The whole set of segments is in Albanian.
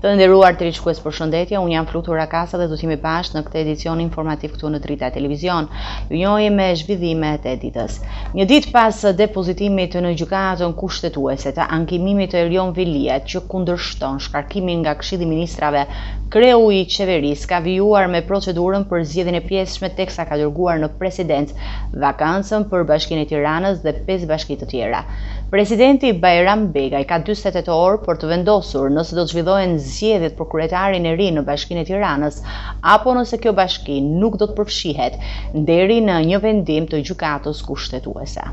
Të nderuar të rishkues, përshëndetje, unë jam Flutur Rakasa dhe do t'jemi bashkë në këtë edicion informativ këtu në Drita Televizion. Ju njohim me zhvillimet e ditës. Një ditë pas depozitimit në gjykatën kushtetuese të ankimimit të Erion Veliajt që kundërshton shkarkimin nga Këshilli i Ministrave, kreu i qeverisë ka vijuar me procedurën për zgjedhjen e pjesshme teksa ka dërguar në presidencë vakancën për Bashkinë e Tiranës dhe 5 bashki të tjera. Presidenti Bajram Begaj ka 48 orë për të vendosur nëse do të zhvillohen zgjedhjet për kryetarin e ri në Bashkinë e Tiranës apo nëse kjo bashki nuk do të përfshihet deri në një vendim të gjykatës kushtetuese.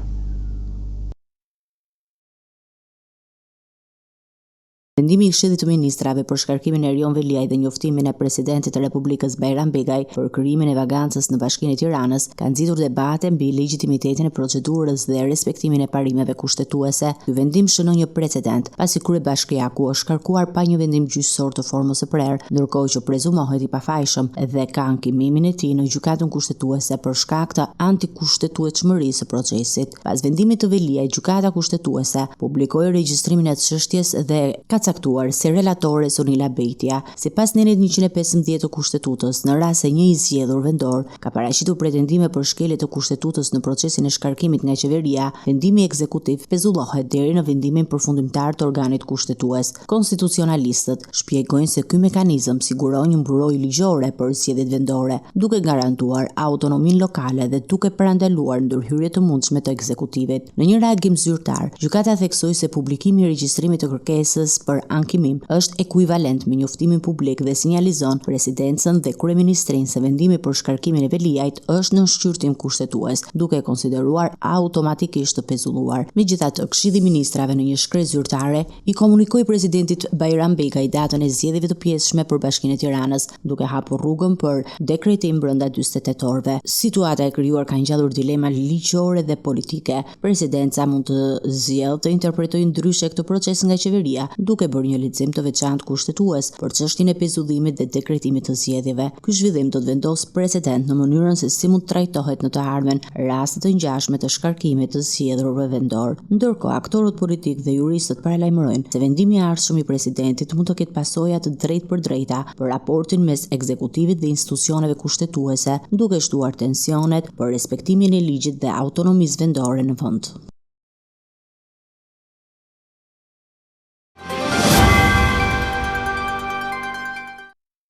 Vendimi i Këshillit të Ministrave për shkarkimin e Erion Veliajt dhe njoftimin e Presidentit të Republikës Bajram Begaj për krijimin e vakancës në Bashkinë e Tiranës ka nxitur debate mbi legitimitetin e procedurës dhe respektimin e parimeve kushtetuese. Ky vendim shënon një precedent, pasi kryebashkiaku është shkarkuar pa një vendim gjyqësor të formës së prerë, ndërkohë që prezumohet i pafajshëm dhe ka ankimimin e tij në gjykatën kushtetuese për shkak të antikushtetueshmërisë së procesit. Pas vendimit të Veliajt, gjykata kushtetuese publikoi regjistrimin e çështjes dhe caktuar se relatore Sonila Bejtia, sipas nenit 115 të kushtetutës, në rast se një i zgjedhur vendor ka paraqitur pretendime për shkelje të kushtetutës në procesin e shkarkimit nga qeveria, vendimi ekzekutiv pezullohet deri në vendimin përfundimtar të organit kushtetues. Konstitucionalistët shpjegojnë se ky mekanizëm siguron një mburojë ligjore për zgjedhjet vendore, duke garantuar autonominë lokale dhe duke parandaluar ndërhyrje të mundshme të ekzekutivit. Në një reagim zyrtar, gjykata theksoi se publikimi i regjistrimit të kërkesës për ankimim është ekuivalent me njoftimin publik dhe sinjalizon presidencën dhe kryeministrinë se vendimi për shkarkimin e Veliajt është në shqyrtim kushtetues, duke konsideruar automatikisht të pezulluar. Megjithatë, Këshilli i Ministrave në një shkresë zyrtare i komunikoi presidentit Bajram Begaj datën e zgjedhjeve të pjesshme për Bashkinë e Tiranës, duke hapur rrugën për dekretim brenda 48 orëve. Situata e krijuar ka ngjallur dilema ligjore dhe politike. Presidenca mund të zgjidhë të interpretojë ndryshe këtë proces nga qeveria, duke bërë një lexim të veçantë kushtetues për çështjen e pezullimit dhe dekretimit të zgjedhjeve. Ky zhvillim do të vendosë precedent në mënyrën se si mund trajtohet në të ardhmen raste të ngjashme të shkarkimit të zgjedhurve vendor. Ndërkohë, aktorët politikë dhe juristët paralajmërojnë se vendimi i ardhshëm i presidentit mund të ketë pasoja të drejtpërdrejta për raportin mes ekzekutivit dhe institucioneve kushtetuese, duke shtuar tensionet për respektimin e ligjit dhe autonomisë vendore në vend.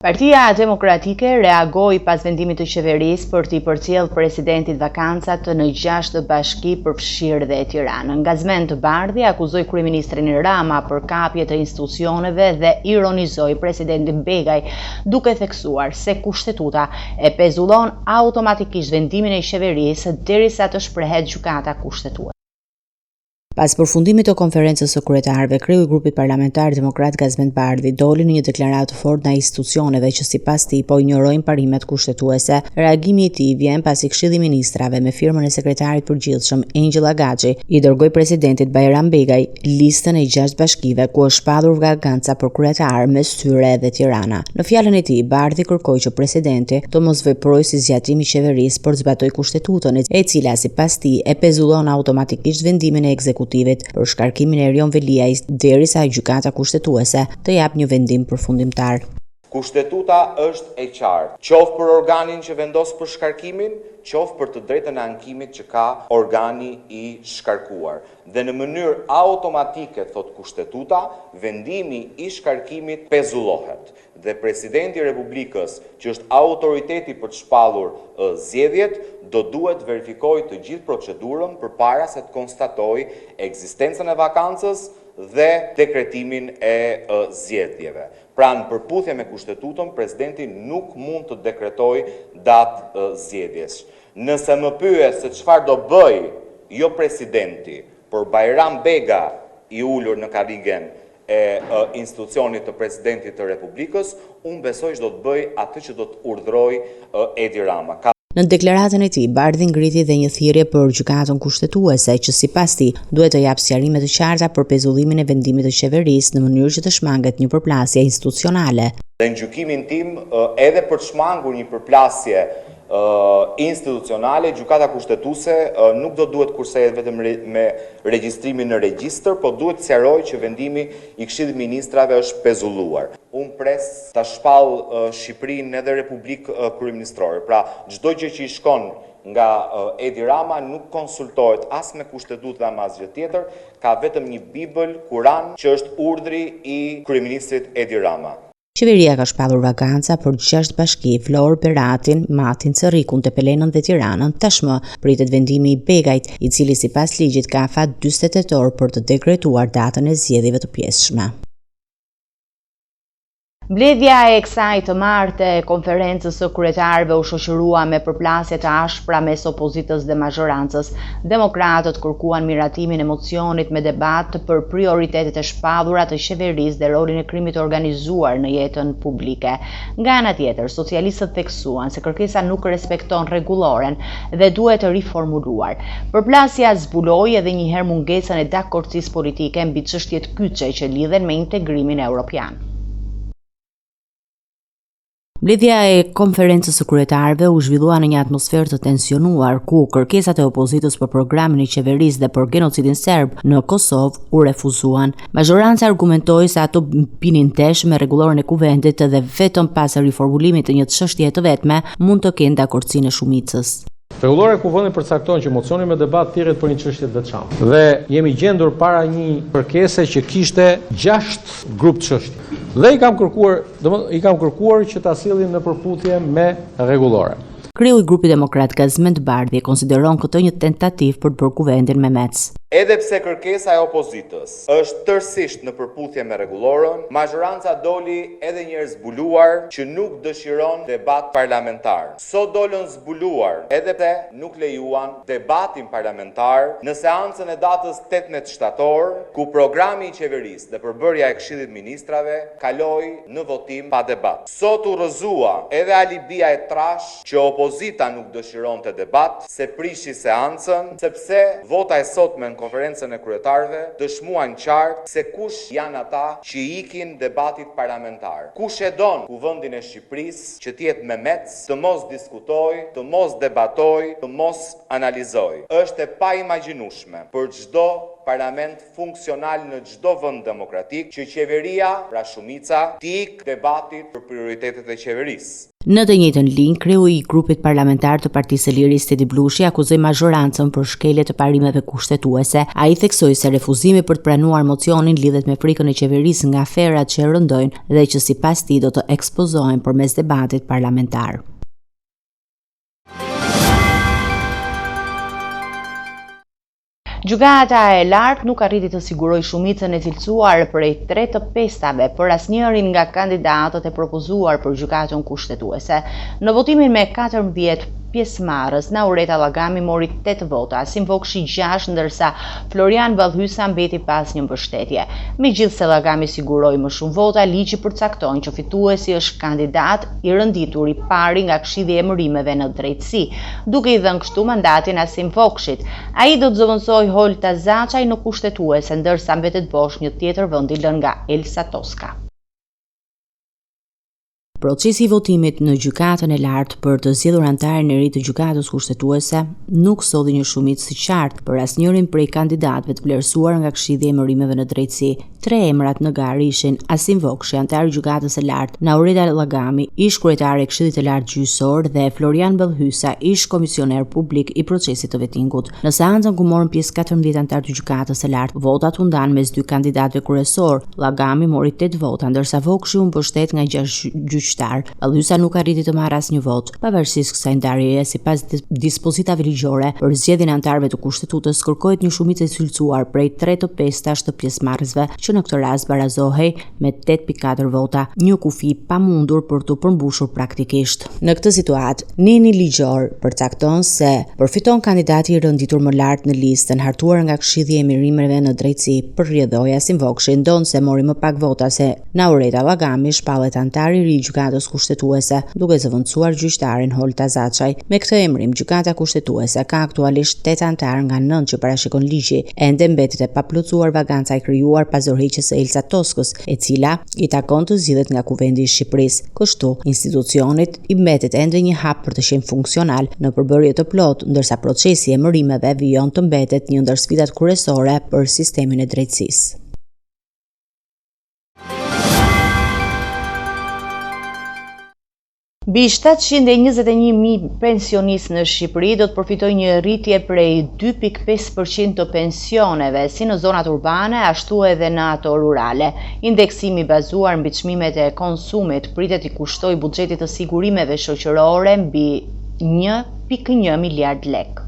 Partia Demokratike reagoi pas vendimit të qeverisë për t'i përcjellë presidentit vakancat në 6 bashki përfshirë dhe Tiranën. Gazmend Bardhi akuzoi kryeministrin Rama për kapje të institucioneve dhe ironizoi presidentin Begaj, duke theksuar se kushtetuta e pezullon automatikisht vendimin e qeverisë derisa të shprehet gjykata kushtetuese. Pas përfundimit të konferencës së kryetarëve, kreu i grupit parlamentar demokrat Gazmend Bardhi doli në një deklaratë të fortë ndaj institucioneve që sipas tij po injorojnë parimet kushtetuese. Reagimi i tij vjen pasi Këshilli i Ministrave me firmën e sekretarit përgjithshëm Angela Gaxhi i dërgoi presidentit Bajram Begaj listën e 6 bashkive ku është shpallur vakanca për kryetar mes tyre edhe Tirana. Në fjalën e tij, Bardhi kërkoi që presidenti të mos veprojë si zgjatimi i qeverisë por të zbatojë kushtetuton, e cila sipas tij e pezullon automatikisht vendimin e ekzekutivit për shkarkimin e Erion Veliajt derisa gjykata kushtetuese të jap një vendim përfundimtar. Kushtetuta është e qartë, qoftë për organin që vendos për shkarkimin, qoftë për të drejtën e ankimit që ka organi i shkarkuar. Dhe në mënyrë automatike, thot kushtetuta, vendimi i shkarkimit pezullohet. Dhe presidenti i Republikës, që është autoriteti për të shpallur zgjedhjet, do duhet verifikojë të gjithë procedurën përpara se të konstatojë ekzistencën e vakancës dhe dekretimin e zgjedhjeve. Pra në përputhje me kushtetuton, presidenti nuk mund të dekretojë datë zgjedhjes. Nëse më pyet se çfarë do bëj jo presidenti, por Bajram Bega i ulur në karrigen e institucionit të presidentit të Republikës, unë besoj që do të bëj atë që do të urdhroj Edi Rama. Në deklaratën e tij, Bardhi ngriti dhe një thirrje për gjykatën kushtetuese që sipas tij duhet të japë sqarime të qarta për pezullimin e vendimit të qeverisë në mënyrë që të shmanget një përplasje institucionale. Dhe në gjykimin tim, edhe për të shmangur një përplasje institucionale, gjykata kushtetuese nuk do duhet kursehet vetëm me regjistrimin në regjistër, po duhet të sqarojë që vendimi i Këshillit Ministrave është pezulluar. Unë pres ta shpall Shqipërinë edhe Republikë Kryeministrore. Pra, çdo gjë që i shkon nga Edi Rama nuk konsultohet as me kushtetut dhe as gjë tjetër, ka vetëm një Bibël, Kuran, që është urdhri i kryeministrit Edi Rama. Qeveria ka shpallur vakanca për 6 bashki, Vlorë, Beratin, Matin, Cerrikun, Tepelenën dhe Tiranën. Tashmë pritet vendimi i Begajt, i cili sipas ligjit ka afat 40 tetor për të dekretuar datën e zgjedhjeve të pjesshme. Mbledhja e kësaj të martë e konferencës së kryetarëve u shoqërua me përplasje të ashpra mes opozitës dhe mazhorancës. Demokratët kërkuan miratimin e mocionit me debat për prioritetet e shpallura të qeverisë dhe rolin e krimit të organizuar në jetën publike. Nga ana tjetër, socialistët theksuan se kërkesa nuk respekton rregulloren dhe duhet të riformuluar. Përplasja zbuloi edhe një herë mungesën e dakordësisë politike mbi çështjet kyçe që lidhen me integrimin evropian. Mbledhja e konferencës së kryetarëve u zhvillua në një atmosferë të tensionuar, ku kërkesat e opozitës për programin e qeverisë dhe për genocidin serb në Kosovë u refuzuan. Mazhoranca argumentoi se ato pinin tesh me rregulloren e kuvendit dhe vetëm pas riformulimit të një çështje të vetme mund të kenë dakordsinë e shumicës. Rregullore kuvendit përcakton që mocioni me debat thirret për një çështje të veçantë. Dhe jemi gjendur para një kërkese që kishte 6 grup çështje. Dhe i kam kërkuar që ta sillin në përputhje me rregullore. Kreu i grupit demokrat Gazmend Bardhi konsideron këtë një tentativë për të bërë kuvendin me mec. Edhe pse kërkesa e opozitës është tërësisht në përputhje me rregullorën, mazhoranca doli edhe një herë zbuluar që nuk dëshiron debat parlamentar. Sot dolën zbuluar edhe pse nuk lejuan debatin parlamentar në seancën e datës 18 shtator, ku programi i qeverisë dhe përbërja e Këshillit Ministrave kaloi në votim pa debat. Sot u rrëzua edhe alibia e trash që opozita nuk dëshironte debat, se prishi seancën, sepse vota e sotme në konferencën e kryetarëve dëshmuan qartë se kush janë ata që ikin debatit parlamentar. Kush e don kuvendin e Shqipërisë që të jetë me mec, të mos diskutoj, të mos debatoj, të mos analizoj. Është e paimagjinueshme për çdo parlament funksional në çdo vend demokratik që qeveria, pra shumica, të ikë debatit për prioritetet e qeverisë. Në të njëjtën linjë, kreu i grupit parlamentar të Partisë së Lirisë Edi Blushi akuzoi mazhorancën për shkelje të parimeve kushtetuese. Ai theksoi se refuzimi për të pranuar mocionin lidhet me frikën e qeverisë nga aferat që rëndojnë dhe që sipas tij do të ekspozohen përmes debatit parlamentar. Gjykata e lartë nuk arriti të sigurojë shumicën e cilësuar prej 3 të 5-tave për asnjërin nga kandidatët e propozuar për gjykatën kushtetuese. Në votimin me 14 pjesëmarrës, Naureta Llagami mori 8 vota, Asim Vokshi 6, ndërsa Florian Ballhysa mbeti pas një mbështetje. Megjithse Llagami siguroi më shumë vota, ligji përcakton që fituesi është kandidat i rënditur i pari nga Këshilli i Emërimeve në Drejtësi, duke i dhënë kështu mandatin Asim Vokshit. Ai do të zëvendësojë Holta Zaçaj në kushtetuese, ndërsa mbetet bosh një tjetër vend i lënë nga Elsa Toska. Procesi i votimit në gjykatën e lartë për të zgjedhur anëtarin e ri të gjykatës kushtetuese nuk solli një shumicë së qartë për asnjërin prej kandidatëve të vlerësuar nga Këshilli i Emërimeve në Drejtësi. 3 emrat në garë ishin Asim Vokshi, anëtar i gjykatës së lartë, Naureta Llagami, ish kryetare e Këshillit të lartë gjyqësor dhe Florian Ballhysa, ish komisioner publik i procesit të vetingut. Në seancën ku morën pjesë 14 anëtar të gjykatës së lartë, votat u ndanë mes 2 kandidatëve kryesor. Llagami mori 8 vota, ndërsa Vokshi u mbështet nga 6 gjyqtar. Ballhysa nuk arriti të marrë asnjë vot. Pavarësisht kësaj ndarjeje, sipas dispozitave ligjore, për zgjedhjen e anëtarëve të kushtetutës kërkohet një shumicë e cilësuar prej 3 të 5 të pjesëmarrësve, që në këtë rast barazohej me 8.4 vota, një kufi pamundur për të përmbushur praktikisht. Në këtë situatë, neni ligjor përcakton se përfiton kandidati i rënditur më lart në listën hartuar nga Këshilli i Emërimeve në Drejtësi për rrjedhoi Asim Vokshi, ndonse mori më pak vota se Naureta Llagami, shpallet anëtar i ri i gjykatës kushtetuese, duke zëvendësuar gjyqtarin Holta Zaçaj. Me këtë emrim, gjykata kushtetuese ka aktualisht 8 anëtar nga 9 që parashikon ligji. Ende mbetet e paplotësuar vaganca e krijuar pas dorëheqjes së Elsa Toskës, e cila i takon të zgjidhet nga Kuvendi i Shqipërisë. Kështu, institucionit i mbetet ende një hap për të qenë funksional në përbërje të plot, ndërsa procesi i emërimeve vijon të mbetet një ndër sfidat kryesore për sistemin e drejtësisë. Mbi 721.000 pensionistë në Shqipëri do të përfitojnë një rritje prej 2.5% të pensioneve, si në zonat urbane, ashtu edhe në ato rurale. Indeksimi bazuar mbi çmimet e konsumit pritet i kushtojë buxhetit të sigurimeve shoqërore mbi 1.1 miliard lek.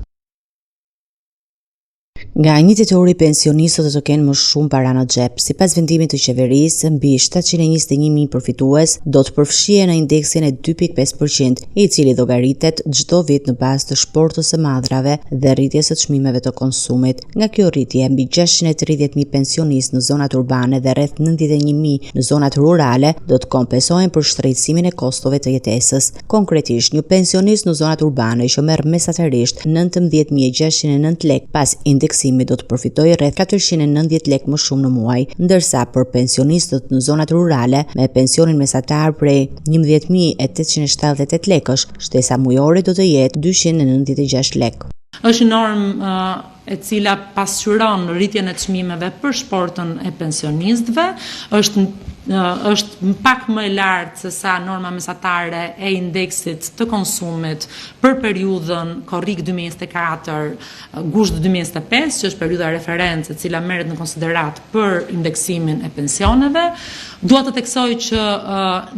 Nga 1 tetori pensionistët do të kenë më shumë para në xhep. Sipas vendimit të qeverisë, mbi 721.000 përfitues do të përfshihen në indeksin e 2.5%, i cili llogaritet çdo vit në bazë të shportës së madrave dhe rritjes së çmimeve të konsumit. Nga kjo rritje, mbi 630.000 pensionistë në zonat urbane dhe rreth 91.000 në zonat rurale do të kompensohen për shtrejtësimin e kostove të jetesës. Konkretisht, një pensionist në zonat urbane që merr mesatërisht 19.609 lek pas indeksimi do të përfitojë rreth 490 lek më shumë në muaj, ndërsa për pensionistët në zonat rurale me pensionin mesatar prej 11.878 lekësh, shtesa mujore do të jetë 296 lek. Është normë e cila pasqyron rritjen e çmimeve për shportën e pensionistëve, është pak më e lartë se sa norma mesatare e indeksit të konsumit për periudhën korrik 2024-gusht 2025, që është periudha referencë e cila merret në konsiderat për indeksimin e pensioneve. Dua të theksoj që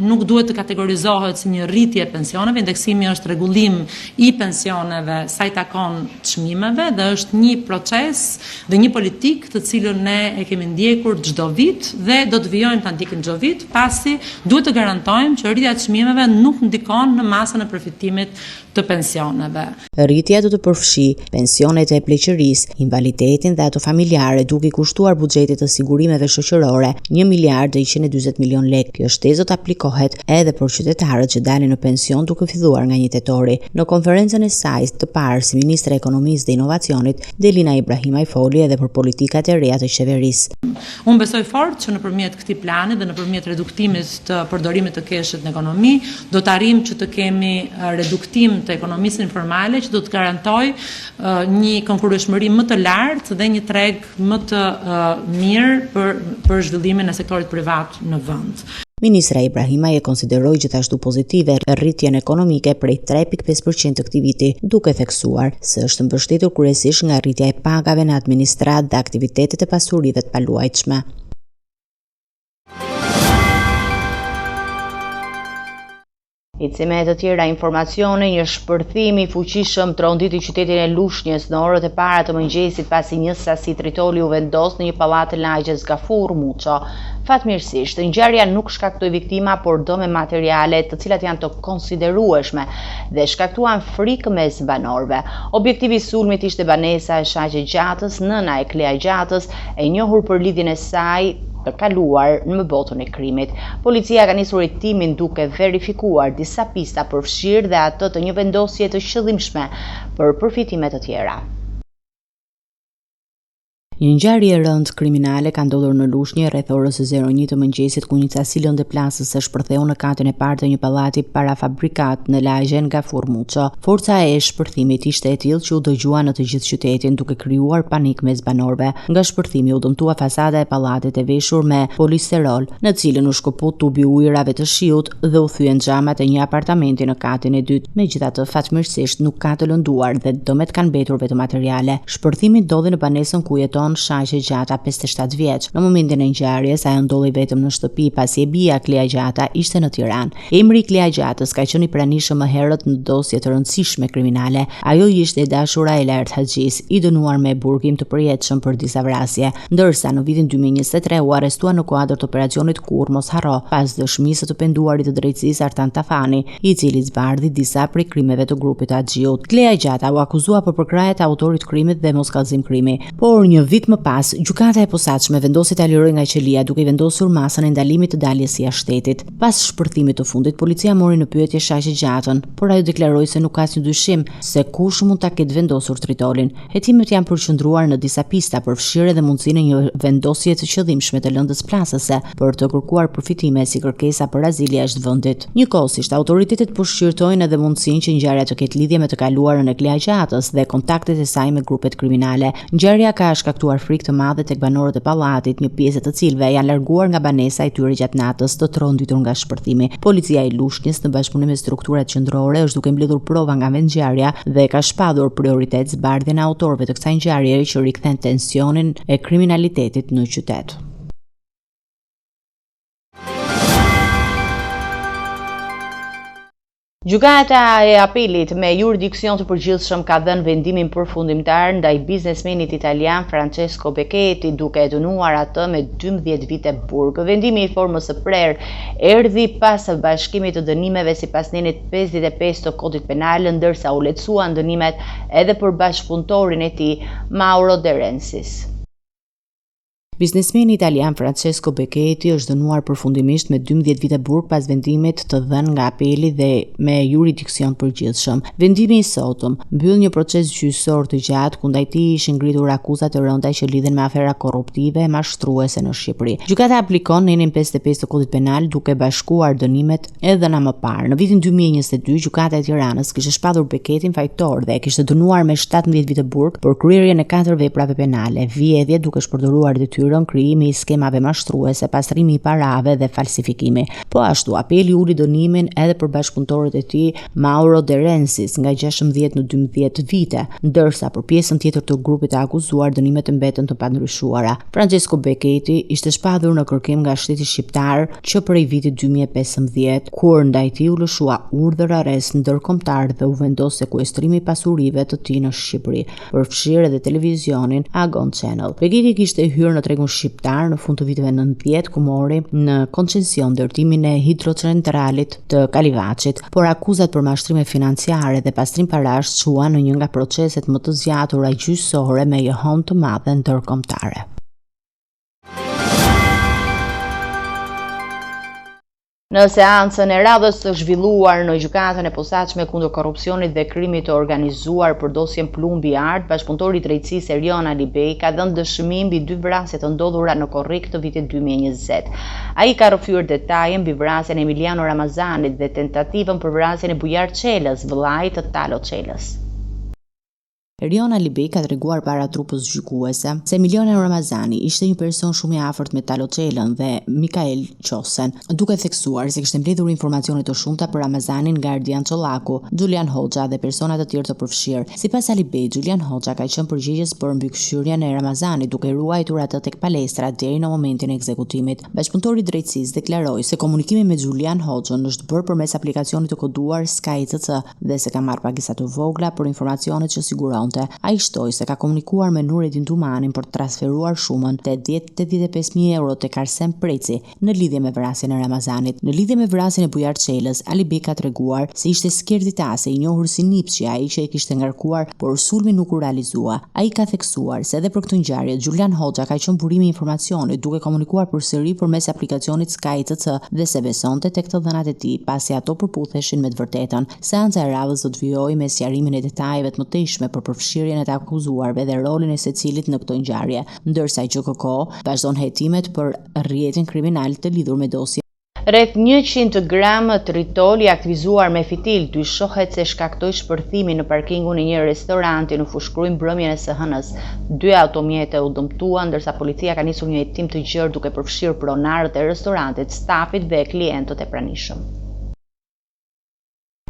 nuk duhet të kategorizohet si një rritje e pensioneve. Indeksimi është rregullim i pensioneve sa i takon çmimeve dhe është një proces dhe një politikë të cilën ne e kemi ndjekur çdo vit dhe do të vijojmë ta ndjekim çdo vit, pasi duhet të garantojmë që rritja e çmimeve nuk ndikon në masën e përfitimit të pensioneve. Rritja do të përfshijë pensionet e pleqërisë, invaliditetin dhe ato familjare, duke i kushtuar buxhetit të sigurimeve shoqërore 1 miliard dhe 140 milion lek. Kjo shtesë do të aplikohet edhe për qytetarët që dalin në pension duke filluar nga 1 tetori. Në konferencën e saj të parë si ministre e ekonomisë dhe inovacionit, Delina Ibrahimaj foli edhe për politikat e reja të qeverisë. Unë besoj fort që nëpërmjet këtij plani dhe nëpërmjet reduktimit të përdorimit të keshit në ekonomi, do të arrijmë që të kemi reduktim të ekonomisë informale që do të garantoj një konkurrueshmëri më të lartë dhe një treg më të mirë për zhvillimin e sektorit privat në vend. Ministra Ibrahimaj e konsideroi gjithashtu pozitive rritjen ekonomike prej 3.5% të këtij viti, duke theksuar se është mbështetur kryesisht nga rritja e pagave në administratë dhe aktivitetet e pasurive të paluajtshme. I me të tjera informacione, një shpërthim i fuqishëm tronditi qytetin e Lushnjës në orët e para të mëngjesit pasi një sasi tritoli u vendos në një pallat të lagjes Gafur Muço. Fatmirësisht, ngjarja nuk shkaktoi viktima, por dëme materiale të cilat janë të konsiderueshme dhe shkaktuan frikë mes banorëve. Objektivi i sulmit ishte banesa e Shaqe Gjatës, nëna e Klea Gjatës, e njohur për lidhjen e saj të kaluar në botën e krimit. Policia ka nisur hetimin duke verifikuar disa pista përfshirë dhe ato të një vendosje të qëllimshme për përfitime të tjera. Një ngjarje e rëndë kriminale ka ndodhur në Lushnjë rreth orës 01 të mëngjesit, ku një sasi lëndëplasës së shpërtheu në katin e parë të një pallati parafabrikat në lagjen Gafur Muço. Forca e shpërthimit ishte e tillë që u dëgjua në të gjithë qytetin, duke krijuar panik mes banorëve. Nga shpërthimi u dëmtua fasada e pallatit e veshur me polisterol, në cilën u shkëput tubi ujërave të shiut dhe u thyen xhamat e një apartamenti në katin e dytë. Megjithatë, fatmirësisht nuk ka të lënduar dhe dëmet kanë mbetur vetëm materiale. Shpërthimi ndodhi në banesën ku jeton Shaqe Gjata, 57 vjeç. Në momentin e ngjarjes ajo ndodhi vetëm në shtëpi pasi e bija Klea Gjata ishte në Tiranë. Emri Klea Gjatës ka qenë i pranishëm më herët në dosje të rëndësishme kriminale. Ajo ishte e dashura e Lart Haxhis, i dënuar me burgim të përjetshëm për disa vrasje, ndërsa në vitin 2023 u arrestua në kuadër të operacionit Kur Mos Harro, pas dëshmisë të penduarit të drejtësisë Artan Tafani, i cili zbardhi disa prej krimeve të grupit të Haxhiut. Klea Gjata u akuzua për përkrajet e autorit të krimit dhe moskallëzim krimi, por një ditë më pas, gjykata e posaçme vendosi ta lirojë nga qelia duke i vendosur masën e ndalimit të daljes së jashtëtetit. Pas shpërthimit të fundit, policia mori në pyetje shaqe gjatën, por ajo deklaroi se nuk ka asnjë dyshim se kush mund ta ketë vendosur Tritolin. Hetimet janë përqendruar në disa pista, përfshirë edhe mundësinë e një vendosje të qëllimshme të lëndës plasëse për të kërkuar përfitime si kërkesa për azil jashtë vendit. Njëkohësisht, autoritetet po shqyrtojnë edhe mundësinë që ngjarja të ketë lidhje me të kaluarën e Klea Gjatës dhe kontaktet e saj me grupet kriminale. Ngjarja ka shkaktuar frikë të madhe tek banorët e pallatit, një pjesë të cilëve janë larguar nga banesa e tyre gjatë natës të tronditur nga shpërthimi. Policia e Lushnjës në bashkëpunim me strukturat qendrore është duke mbledhur prova nga vendngjarja dhe ka shpadur prioritet zbardhjen e autorëve të kësaj ngjarjeje që rikthen tensionin e kriminalitetit në qytet. Gjykata e apelit me jurisdiksion të përgjithshëm ka dhënë vendimin përfundimtar ndaj biznesmenit italian Francesco Becchetti, duke e dënuar atë me 12 vite burg. Vendimi i formës së prerë erdhi pas bashkimit të dënimeve sipas nenit 55 të Kodit Penal, ndërsa u lehtësuan dënimet edhe për bashkëpunëtorin e tij, Mauro De Rensis. Biznesmeni italian Francesco Becchetti është dënuar përfundimisht me 12 vite burg pas vendimit të dhënë nga apeli dhe me jurisdiksion përgjithshëm. Vendimi i sotëm mbyll një proces gjyqësor të gjatë kundaj tij ishin ngritur akuzat të rënda që lidhen me afera korruptive e mashtruese në Shqipëri. Gjykata aplikon nenin 55 të Kodit Penal duke bashkuar dënimet edhe në më parë. Në vitin 2022, gjykata e Tiranës kishte shpadur Becchettin fajtor dhe kishte dënuar me 17 vite burg për kryerjen e 4 veprave penale, vjedhje duke shpërdoruar detyrën, krijimi i skemave mashtruese, pastrimi i parave dhe falsifikimi. Po ashtu, apeli uli dënimin edhe për bashkëpunëtorët e tij, Mauro De Rensis, nga 16 në 12 vite, ndërsa për pjesën tjetër të grupit të akuzuar dënimet mbeten të pandryshuara. Francesco Becchetti ishte shpadur në kërkim nga shteti shqiptar që prej vitit 2015, kur ndaj tij u lëshua urdhër arrest ndërkombëtar dhe u vendos sekuestrimi i pasurive të tij në Shqipëri, përfshirë edhe televizionin Agon Channel. Becchetti kishte hyrë në tregun shqiptar në fund të viteve 90, ku mori në koncesion ndërtimin e hidrocentralit të Kalivaçit, por akuzat për mashtrime financiare dhe pastrim parash çuan në një nga proceset më të zgjatura gjyqësore me johon të madhe ndërkombëtare. Në seancën e radhës të zhvilluar në gjykatën e posaçme kundër korrupsionit dhe krimit të organizuar për dosjen Plumbi Art, bashkëpunëtori i drejtësisë Erion Alibej ka dhënë dëshmi mbi 2 vrasje të ndodhura në korrik të vitit 2020. Ai ka rrëfyer detaje mbi vrasjen e Emiliano Ramazanit dhe tentativën për vrasjen e Bujar Çelës, vëllait të Talo Çelës. Erion Alibej ka treguar para trupës gjykuese se Emiliano Ramazani ishte një person shumë i afërt me Talo Çelën dhe Mikael Qosen, duke theksuar se kishte mbledhur informacione të shumta për Ramazanin nga Ardian Çollaku, Julian Hoxha dhe persona të tjerë të përfshirë. Sipas Alibej, Julian Hoxha ka qenë përgjegjës për mbikëqyrjen e Ramazanit, duke ruajtur atë tek palestra deri në momentin e ekzekutimit. Bashkëpunëtori i drejtësisë deklaroi se komunikimi me Julian Hoxhën është bërë përmes aplikacionit të koduar SkyCC dhe se ka marrë pagesa të vogla për informacionet që siguron. Ai shtoi se ka komunikuar me Nurettin Tumanin për të transferuar shumën 85.000 euro tek Arsen Preci në lidhje me vrasjen e Ramazanit. Në lidhje me vrasjen e Bujar Çelës, Alibej ka treguar se ishte skerditase i njohur si Nipçi, ai që e kishte ngarkuar, por sulmi nuk u realizua. Ai ka theksuar se edhe për këtë ngjarje Julian Hoxha ka qenë burimi i informacionit duke komunikuar përsëri përmes aplikacionit SkyCC dhe se besonte tek të dhënat e tij, pasi ato përputheshin me të vërtetën. Seanca e radhës do të vijojë me sqarimin e detajeve të mëtejshme për përfshirjen e të akuzuarve dhe rolin e secilit në këtë ngjarje, ndërsa GKK vazhdon hetimet për rrjetin kriminal të lidhur me dosjen. Rreth 100 gram tritol i aktivizuar me fitil dyshohet se shkaktoi shpërthimin në parkingun e një restoranti në Fushkruj mbrëmjen e së hënës. 2 automjete u dëmtuan, ndërsa policia ka nisur një hetim të gjerë duke përfshirë pronarët e restorantit, stafit dhe klientët e pranishëm.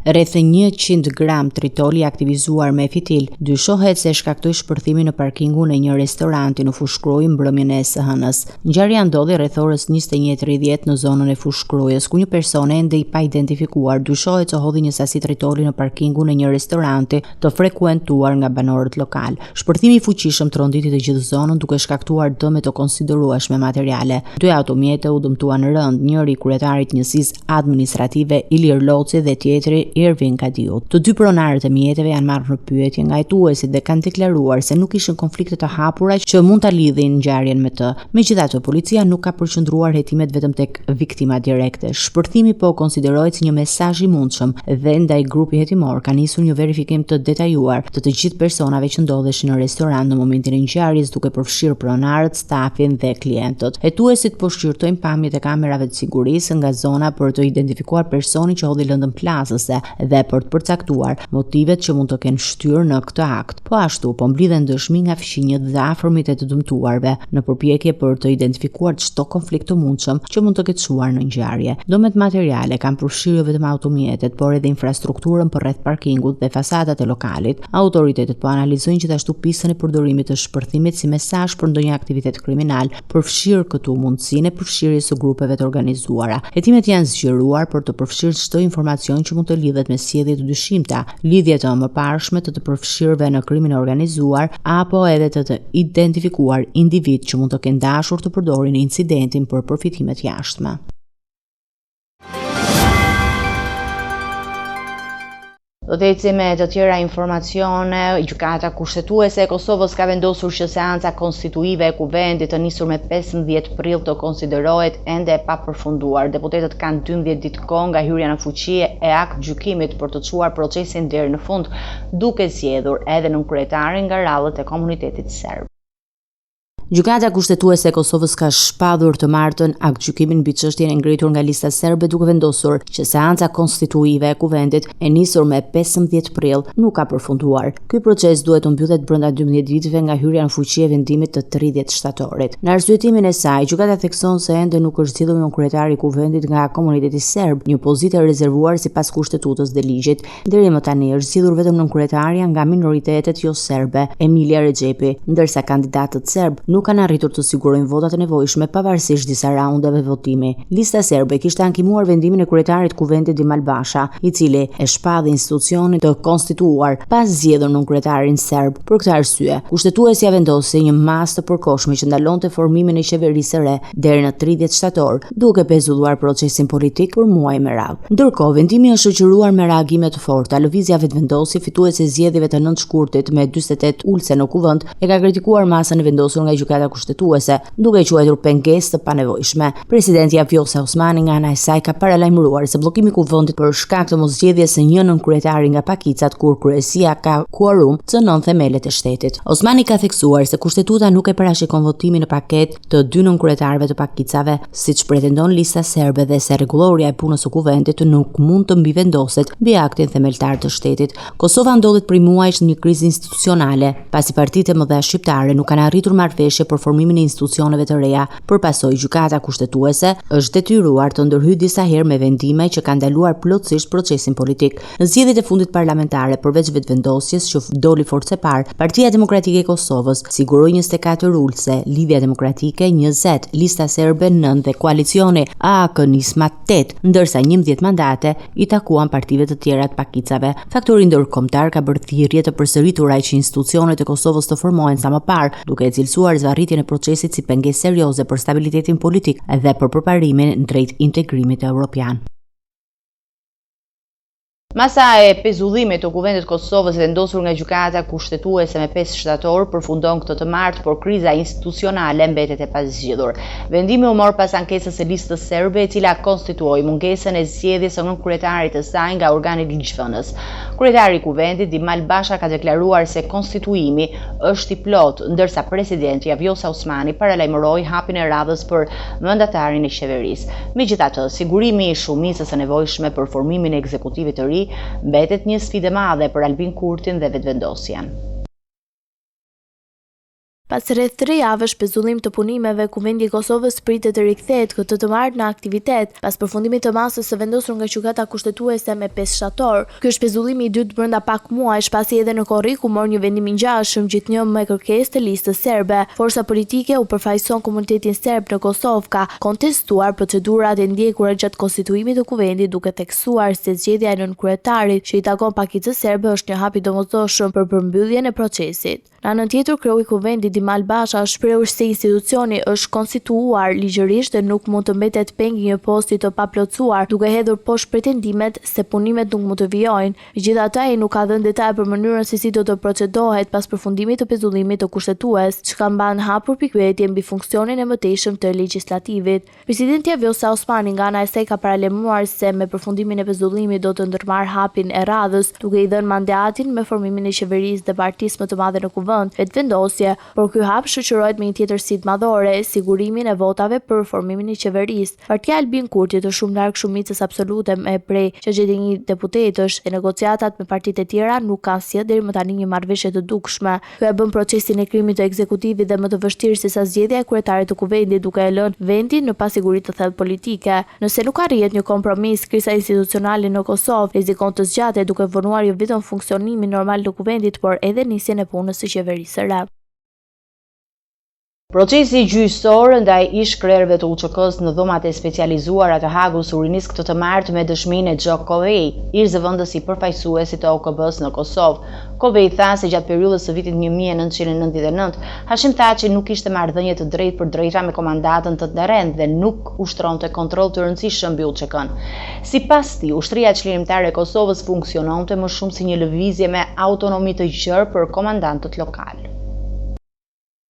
Rreth 100 gram tritol i aktivizuar me fitil dyshohet se shkaktoi shpërthimin në parkingun e një restoranti në Fushkruj mbrëmjen e së hënës. Ngjarja ndodhi rreth orës 21:30 në zonën e Fushkrujës, ku një person ende i pa identifikuar dyshohet se hodhi një sasi tritoli në parkingun e një restoranti të frekuentuar nga banorët lokal. Shpërthimi i fuqishëm tronditi të gjithë zonën duke shkaktuar dëme të konsiderueshme materiale. 2 automjete u dëmtuan rënd, njëri kryetarit njësisë administrative Ilir Loci dhe tjetri Ervin Kadiut. Të dy pronarët e mjeteve janë marrë në pyetje nga hetuesit dhe kanë deklaruar se nuk ishin konflikte të hapura që mund ta lidhin ngjarjen me të. Megjithatë, policia nuk ka përqendruar hetimet vetëm tek viktima direkte. Shpërthimi po konsiderohet si një mesazh i mundshëm dhe ndaj grupi hetimor ka nisur një verifikim të detajuar të gjithë personave që ndodheshin në restorant në momentin e ngjarjes, duke përfshirë pronarët, stafin dhe klientët. Hetuesit po shqyrtojnë pamjet e kamerave të sigurisë nga zona për të identifikuar personin që hodhi lëndën plazëse dhe për të përcaktuar motivet që mund të kenë shtyrë në këtë akt. Po ashtu po mblidhen dëshmi nga fëmijët dhe afërmit e të dëmtuarve në përpjekje për të identifikuar çdo konflikt të mundshëm që mund të ketë çuar në ngjarje. Domet materiale kanë përfshirë vetëm automjetet, por edhe infrastrukturën përreth parkingut dhe fasadat e lokalit. Autoritetet po analizojnë gjithashtu pistën e përdorimit të shpërthimit si mesazh për ndonjë aktivitet kriminal, përfshirë këtu mundësinë e përfshirjes së grupeve të organizuara. Hetimet janë zgjeruar për të përfshirë çdo informacion që mund të lidhet me sjellje të dyshimta, lidhje të mëparshme të përfshirëve në krimin e organizuar apo edhe të identifikuar individ që mund të kenë dashur të përdorin incidentin për përfitime të jashtme. Do të ecim me të tjera informacione. Gjykata kushtetuese e Kosovës ka vendosur që seanca konstituive e kuvendit të nisur me 15 prill të konsiderohet ende e papërfunduar. Deputetët kanë 12 ditë kohë nga hyrja në fuqi e akt gjykimit për të çuar procesin deri në fund, duke zgjedhur edhe nënkryetarin nga rallët e komunitetit serb. Gjykata kushtetuese e Kosovës ka shpadhur të martën akt gjykimin mbi çështjen e ngritur nga lista serbe, duke vendosur që seanca konstituive e kuvendit e nisur me 15 prill nuk ka përfunduar. Ky proces duhet të mbyllet brenda 12 ditëve nga hyrja në fuqi e vendimit të 30 shtatorit. Në arsyetimin e saj, gjykata thekson se ende nuk është zgjidhur nënkryetari i kuvendit nga komuniteti serb, një pozitë e rezervuar sipas kushtetutës dhe ligjit. Deri më tani është zgjidhur vetëm nënkryetaria nga minoritetet jo serbe, Emilia Rexhepi, ndërsa kandidatët serb nuk kanë arritur të sigurojnë votat e nevojshme pavarësisht disa raundeve votimi. Lista serbe kishte ankimuar vendimin e kryetarit kuvendit Dimal Basha, i cili e shpadhi institucionin të konstituar pas zgjedhur nënkryetarin serb. Për këtë arsye, kushtetuesja vendosi një masë të përkohshme që ndalonte formimin e qeverisë së re deri në 30 shtator, duke pezulluar procesin politik për muaj me radhë. Ndërkohë, vendimi është shoqëruar me reagime të forta. Lëvizja vetvendosi, fituesi e zgjedhjeve të 9 shkurtit me 48 ulse në kuvend, e ka kritikuar masën e vendosur nga gjykata kushtetuese, duke quajtur pengesë të panevojshme. Presidenti Vjosa Osmani nga ana e saj ka paralajmëruar se bllokimi i kuvendit për shkak të moszgjedhjes së një nënkryetari nga pakicat kur kryesia ka kuorum cënon themelet e shtetit. Osmani ka theksuar se kushtetuta nuk e parashikon votimin në paketë të 2 nënkryetarëve të pakicave, siç pretendon lista serbe, dhe se rregulloria e punës së kuvendit nuk mund të mbivendoset mbi aktin themeltar të shtetit. Kosova ndodhet prej muajsh në një krizë institucionale, pasi partitë e mëdha shqiptare nuk kanë arritur marrëveshje për formimin e institucioneve të reja. Përpasoj, gjykata kushtetuese është detyruar të ndërhyjë disa herë me vendime që kanë ndaluar plotësisht procesin politik. Në zgjedhjet e fundit parlamentare, përveç vetvendosjes që doli forcë e parë, Partia Demokratike e Kosovës siguroi 24 ulse, Lidhja Demokratike 20, Lista Serbe 9 dhe koalicioni AAK-Nisma 8, ndërsa 11 mandate i takuan partive të tjera të pakicave. Faktori ndërkombëtar ka bërë thirrje të përsëritura që institucionet e Kosovës të formohen sa më parë, duke e cilësuar zvarritjen e procesit si pengesë serioze për stabilitetin politik dhe për përparimin drejt integrimit evropian. Masa e pezullimit të kuvendit të Kosovës vendosur nga gjykata kushtetuese me 5 shtator përfundon këtë të martë, por kriza institucionale mbetet e pazgjedhur. Vendimi u mor pas ankesës së listës serbe, e cila konstituoi mungesën e zgjedhjes së nënkryetarit të saj nga organi ligjvënës. Kryetari i kuvendit Dimal Basha ka deklaruar se konstituimi është i plotë, ndërsa presidenti Vjosa Osmani paralajmëroi hapjen e radhës për mandatarin e qeverisë. Megjithatë, sigurimi i shumicës së nevojshme për formimin e ekzekutivit të ri mbetet një sfidë e madhe për Albin Kurtin dhe vetvendosjen. Pas rreth 3 javësh pezullim të punimeve, kuvendi i Kosovës pritet të rikthehet këtë të martë në aktivitet pas përfundimit të masës së vendosur nga gjykata kushtetuese me 5 shtator. Ky është pezullimi i dytë brenda pak muajsh, pasi edhe në korrik u mor një vendim i ngjashëm gjithnjë me kërkesë të listës serbe. Forca politike u përfaqëson komunitetin serb në Kosovë, ka kontestuar procedurat e ndjekura gjatë konstituimit të kuvendit, duke theksuar se zgjedhja e nënkryetarit që i takon pakicës serbe është një hap i domosdoshëm për përmbylljen e procesit. Në anën tjetër, kreu i kuvendit Dimal Basha shprehur se institucioni është konstituuar ligjërisht dhe nuk mund të mbetet peng një posti të paplotësuar, duke hedhur poshtë pretendimet se punimet nuk mund të vijojnë. Megjithatë, ai nuk ka dhënë detaje për mënyrën se si do të procedohet pas përfundimit të pezullimit të kushtetues, çka mban hapur pikpyetje mbi funksionin e mëtejshëm të legjislativit. Presidenti Vjosa Osmani nga ana e saj ka paralajmëruar se me përfundimin e pezullimit do të ndërmarrë hapin e radhës, duke i dhënë mandatin me formimin e qeverisë dhe partisë më të madhe në kuvend, vetëvendosje, por ky hap shoqërohet me një tjetër sit madhore, sigurimin e votave për formimin e qeverisë. Partia Albin Kurti të shumë larg shumicës absolute me prej 61 deputetësh e negociatat me partitë e tjera nuk kanë sjellë deri më tani një marrëveshje të dukshme. Kjo e bën procesin e krijimit të ekzekutivit dhe më të vështirë se sa zgjedhja e kryetarit të kuvendit, duke e lënë vendin në pasiguri të thellë politike. Nëse nuk arrihet një kompromis, krisa institucionale në Kosovë rrezikon të zgjatet, duke vonuar jo vetëm funksionimin normal të kuvendit, por edhe nisjen e punës së qeverisë së re. Procesi gjyqësor ndaj ish-krerëve të UÇK-s në dhomat e specializuara të Hagut u rinis këtë të martë me dëshminë e Gjok Kovej, ish zëvendës i përfaqësuesit të OKB-s në Kosovë. Kovej tha se gjatë periudhës së vitit 1999, Hashim Thaçi nuk kishte marrëdhënie të drejtë për drejta me komandantën të Derend dhe nuk ushtronte kontroll të rëndësishëm mbi UÇK-n. Sipas tij, ushtria çlirimtare e Kosovës funksiononte më shumë si një lëvizje me autonomi të gjerë për komandantët lokal.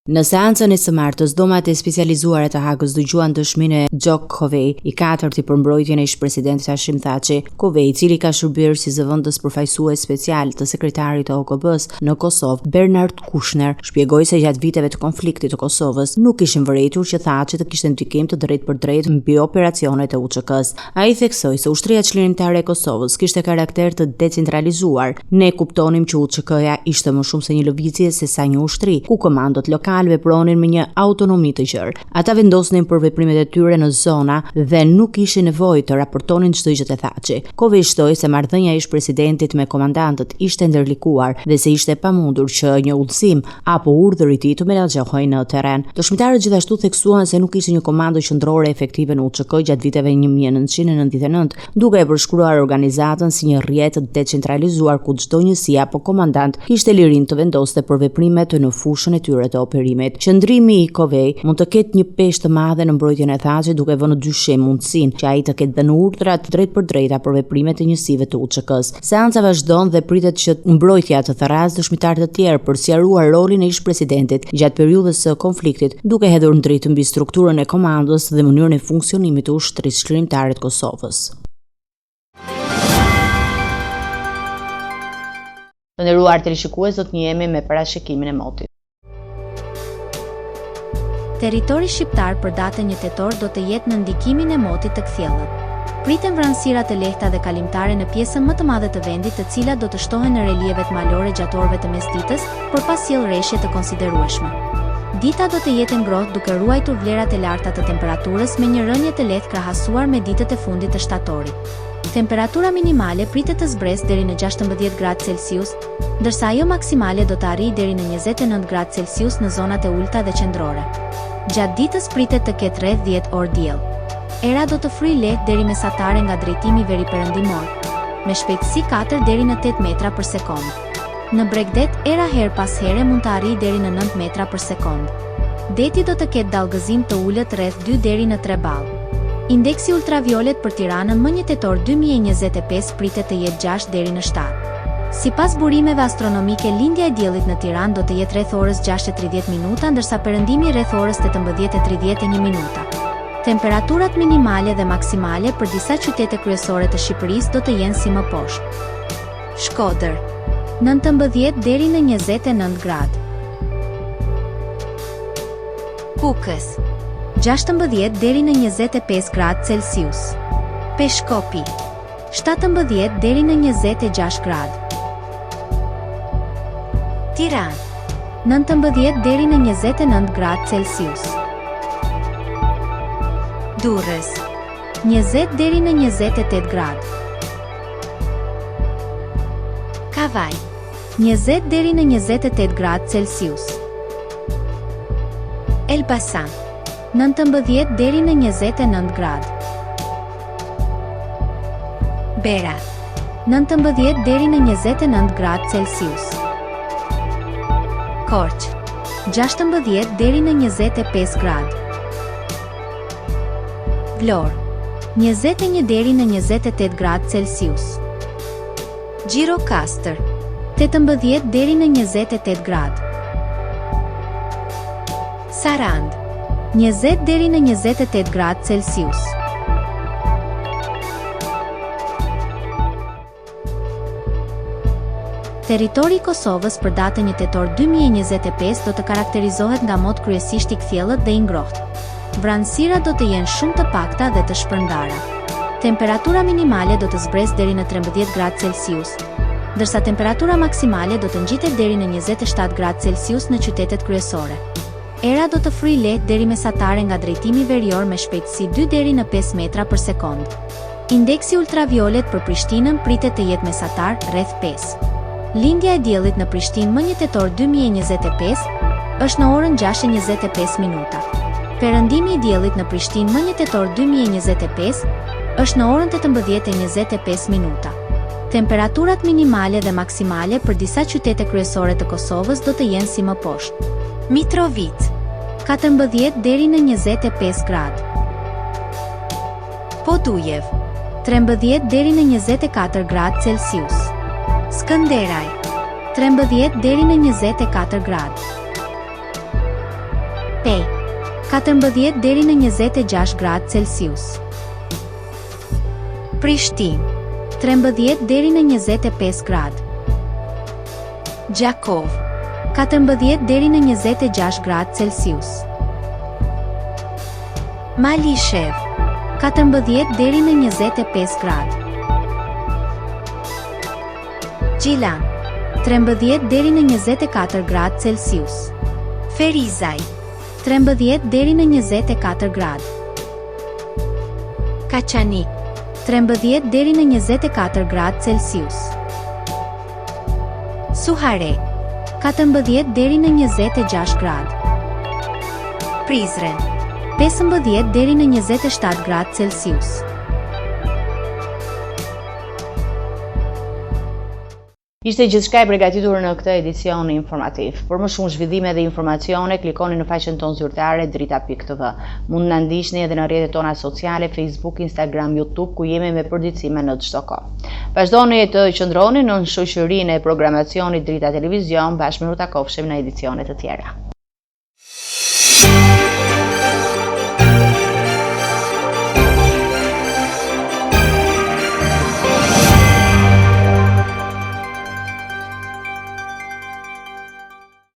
Në seancën e së martës, dhomat e specializuara të Hagës dëgjuan dëshminë e Gjok Kovej, i katërti për mbrojtjen e ish-presidentit Hashim Thaçi. Kovej, i cili ka shërbyer si zëvendës përfaqësues special të sekretarit të OKB-s në Kosovë, Bernard Kushner, shpjegoi se gjatë viteve të konfliktit të Kosovës nuk kishin vërejtur që Thaçi të kishte ndikim të drejtë për drejtë mbi operacionet e UÇK-s. Ai theksoi se ushtria çlirimtare e Kosovës kishte karakter të decentralizuar. Ne kuptonim që UÇK-ja ishte më shumë se një lëvizje se sa një ushtri, ku komandot lokale vepronin me një autonomi të gjerë. Ata vendosnin për veprimet e tyre në zona dhe nuk kishin nevojë të raportonin çdo gjë te Thaçi. Kovej shtoi se marrëdhënia e ish-presidentit me komandantët ishte ndërlikuar dhe se ishte pamundur që një udhëzim apo urdhër i tij të menaxhohej në terren. Dëshmitarët gjithashtu theksuan se nuk ishte një komando qendrore efektive në UÇK gjatë viteve 1999, duke e përshkruar organizatën si një rrjet decentralizuar ku çdo njësi apo komandant kishte lirinë të vendoste për veprimet në fushën e tyre të operimit. Qëndrimi i Kovej mund të ketë një peshë të madhe në mbrojtjen e Thaçit, duke vënë në dyshim mundësinë që ai të ketë dhënë urdhra të drejtë për drejta për veprimet e njësive të UÇK-s. Seanca vazhdon dhe pritet që mbrojtja të therrasë dëshmitar të tjerë për sqaruar rolin e ish-presidentit gjatë periudhës së konfliktit, duke hedhur në dritë mbi strukturën e komandos dhe mënyrën e funksionimit të ushtrisë çlirimtare të Kosovës. Të nderuar teleshikues, do të njihemi me parashikimin e motit. Territori shqiptar për datën 1 tetor do të jetë në ndikimin e motit të kthjellët. Priten vranësira të lehta dhe kalimtare në pjesën më të madhe të vendit, të cilat do të shtohen në relievet malore gjatë orëve të mesditës, por pas sjell rreshje të konsiderueshme. Dita do të jetë ngrohtë duke ruajtur vlerat e larta të temperaturës me një rënje të lehtë krahasuar me ditët e fundit të shtatorit. Temperatura minimale pritet të zbresë deri në 16 gradë Celsius, ndërsa ajo maksimale do të arrijë deri në 29 gradë Celsius në zonat e ulta dhe qendrore. Gjatë ditës pritet të ketë rreth 10 orë diell. Era do të fryjë lehtë deri mesatare nga drejtimi veriperëndimor, me shpejtësi 4 deri në 8 metra për sekond. Në Bregdet, era her pas here mund të arrijë deri në 9 metra për sekond. Deti do të ketë dallgëzim të ulët rreth 2 deri në 3 ballë. Indeksi ultraviolet për Tiranën më 1 tetor 2025 pritet të jetë 6 deri në 7. Sipas burimeve astronomike, lindja e diellit në Tiranë do të jetë rreth orës 6:30 minuta, ndërsa perëndimi rreth orës 18:31 minuta. Temperaturat minimale dhe maksimale për disa qytete kryesore të Shqipërisë do të jenë si më poshtë. Shkodër, 19 deri në 29 gradë. Kukës, 16 deri në 25 gradë Celsius. Peshkopi, 17 deri në 26 gradë. Tiranë, 19 deri në 29 gradë Celsius. Durrës, 20 deri në 28 gradë. Kavaj, 20 deri në 28 gradë Celsius. Elbasan, 19 deri në 29 gradë. Berat, 19 deri në 29 gradë Celsius. Korçë, 16 deri në 25 gradë. Vlorë, 21 deri në 28 gradë Celsius. Gjirokastër, 18 deri në 28 gradë. Sarand, 20 deri në 28 gradë Celsius. Territori i Kosovës për datën 1 tetor 2025 do të karakterizohet nga mot kryesisht i kthjellët dhe i ngrohtë. Vranësira do të jenë shumë të pakta dhe të shpërndara. Temperatura minimale do të zbresë deri në 13 gradë Celsius, ndërsa temperatura maksimale do të ngjitet deri në 27 gradë Celsius në qytetet kryesore. Era do të fryjë lehtë deri mesatare nga drejtimi verior me shpejtësi 2 deri në 5 metra për sekond. Indeksi ultraviolet për Prishtinën pritet të jetë mesatar, rreth 5. Lindja e diellit në Prishtinë më 1 tetor 2025 është në orën 6:25 minuta. Perëndimi i diellit në Prishtinë më 1 tetor 2025 është në orën 18:25 minuta. Temperaturat minimale dhe maksimale për disa qytete kryesore të Kosovës do të jenë si më poshtë. Mitrovica, 14 deri në 25 gradë. Podujev, 13 deri në 24 gradë Celsius. Skënderaj, 13 deri në 24 gradë. Pej, 14 deri në 26 gradë Celsius. Prishtinë, 13 deri në 25 gradë. Gjakov, 14 deri në 26 gradë Celsius. Malishev, 14 deri në 25 gradë. Gjilan, 13 deri në 24 gradë Celsius. Ferizaj, 13 deri në 24 gradë. Kaçanik, 13 deri në 24 gradë Celsius. Suharek, 14 deri në 26 gradë. Prizren, 15 deri në 27 gradë Celsius. Ishte gjithçka e përgatitur në këtë edicion informativ. Për më shumë zhvillime dhe informacione, klikoni në faqen tonë zyrtare drita.tv. Mund na ndiqni edhe në rrjetet tona sociale, Facebook, Instagram, YouTube, ku jemi me përditësime në çdo kohë. Vazhdoni të qëndroni në shoqërinë e programacionit Drita Televizion, bashkë me u takofshim në edicione të tjera.